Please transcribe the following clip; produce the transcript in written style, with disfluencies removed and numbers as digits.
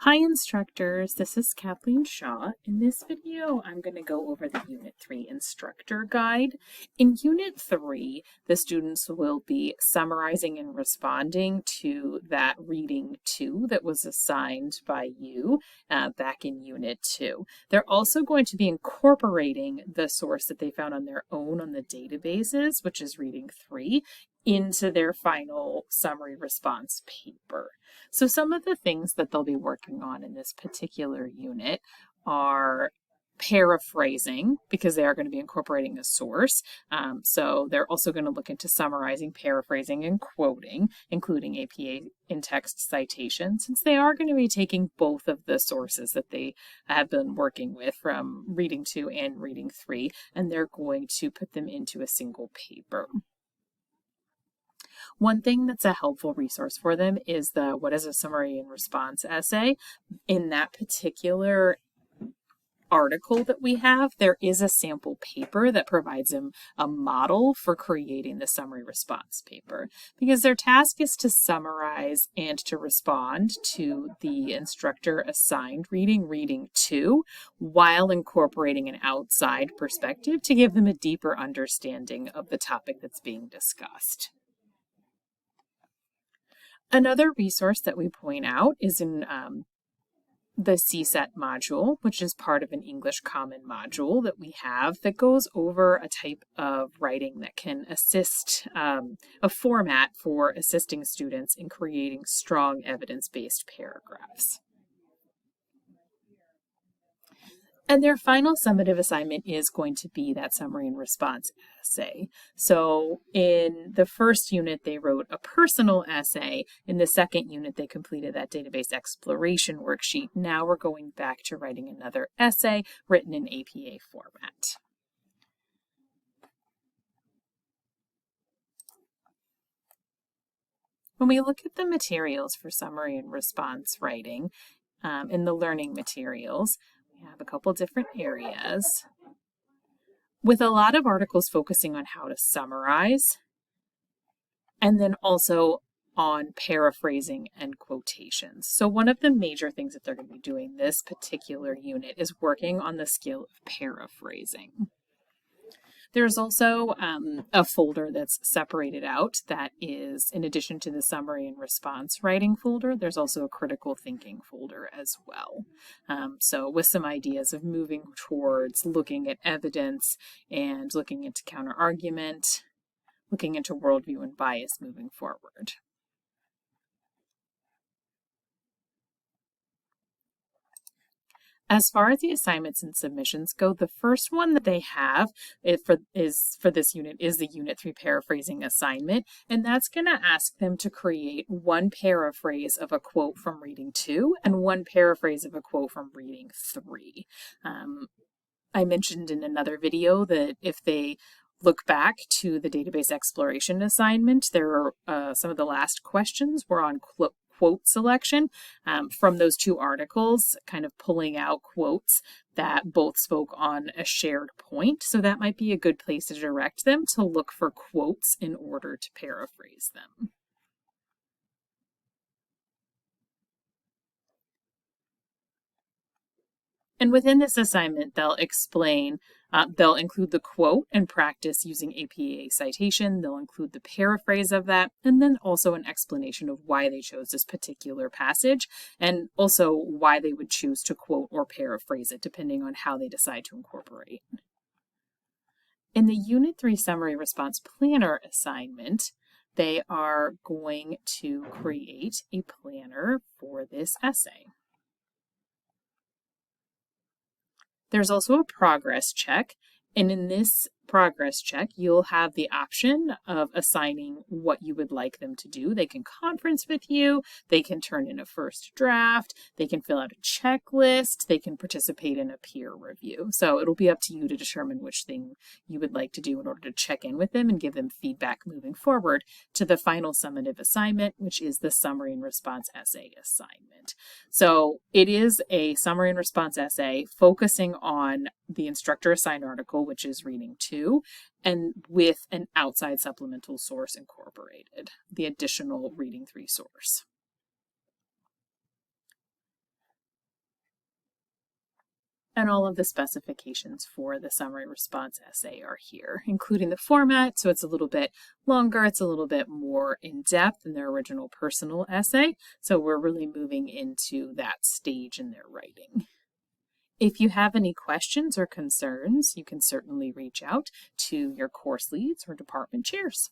Hi instructors, this is Kathleen Shaw. In this video, I'm going to go over the Unit 3 Instructor Guide. In Unit 3, the students will be summarizing and responding to that reading 2 that was assigned by you back in Unit 2. They're also going to be incorporating the source that they found on their own on the databases, which is reading 3, into their final summary response paper. So some of the things that they'll be working on in this particular unit are paraphrasing, because they are going to be incorporating a source. So they're also going to look into summarizing, paraphrasing, and quoting, including APA in-text citation, since they are going to be taking both of the sources that they have been working with from reading 2 and reading 3, and they're going to put them into a single paper. One thing that's a helpful resource for them is the What is a Summary and Response essay. In that particular article that we have, there is a sample paper that provides them a model for creating the summary response paper, because their task is to summarize and to respond to the instructor assigned reading 2 while incorporating an outside perspective to give them a deeper understanding of the topic that's being discussed. Another resource that we point out is in the CSET module, which is part of an English Common module that we have that goes over a type of writing that can assist, a format for assisting students in creating strong evidence-based paragraphs. And their final summative assignment is going to be that summary and response essay. So in the first unit, they wrote a personal essay. In the second unit, they completed that database exploration worksheet. Now we're going back to writing another essay written in APA format. When we look at the materials for summary and response writing in the learning materials, we have a couple different areas with a lot of articles focusing on how to summarize, and then also on paraphrasing and quotations. So one of the major things that they're going to be doing this particular unit is working on the skill of paraphrasing. There's also a folder that's separated out that is, in addition to the summary and response writing folder, there's also a critical thinking folder as well. So with some ideas of moving towards looking at evidence and looking into counter-argument, looking into worldview and bias moving forward. As far as the assignments and submissions go, the first one that they have for this unit is the Unit 3 paraphrasing assignment, and that's going to ask them to create one paraphrase of a quote from reading 2 and one paraphrase of a quote from reading 3. I mentioned in another video that if they look back to the database exploration assignment, there are some of the last questions were on quote selection from those 2 articles, kind of pulling out quotes that both spoke on a shared point. So that might be a good place to direct them to look for quotes in order to paraphrase them. And within this assignment, they'll explain, they'll include the quote and practice using APA citation, they'll include the paraphrase of that, and then also an explanation of why they chose this particular passage, and also why they would choose to quote or paraphrase it, depending on how they decide to incorporate. In the Unit 3 Summary Response Planner assignment, they are going to create a planner for this essay. There's also a progress check, and in this progress check, you'll have the option of assigning what you would like them to do. They can conference with you, they can turn in a first draft, they can fill out a checklist, they can participate in a peer review. So it'll be up to you to determine which thing you would like to do in order to check in with them and give them feedback moving forward to the final summative assignment, which is the summary and response essay assignment. So it is a summary and response essay focusing on the instructor assigned article, which is reading 2, and with an outside supplemental source incorporated, the additional reading 3 source. And all of the specifications for the summary response essay are here, including the format. So it's a little bit longer, it's a little bit more in depth than their original personal essay. So we're really moving into that stage in their writing. If you have any questions or concerns, you can certainly reach out to your course leads or department chairs.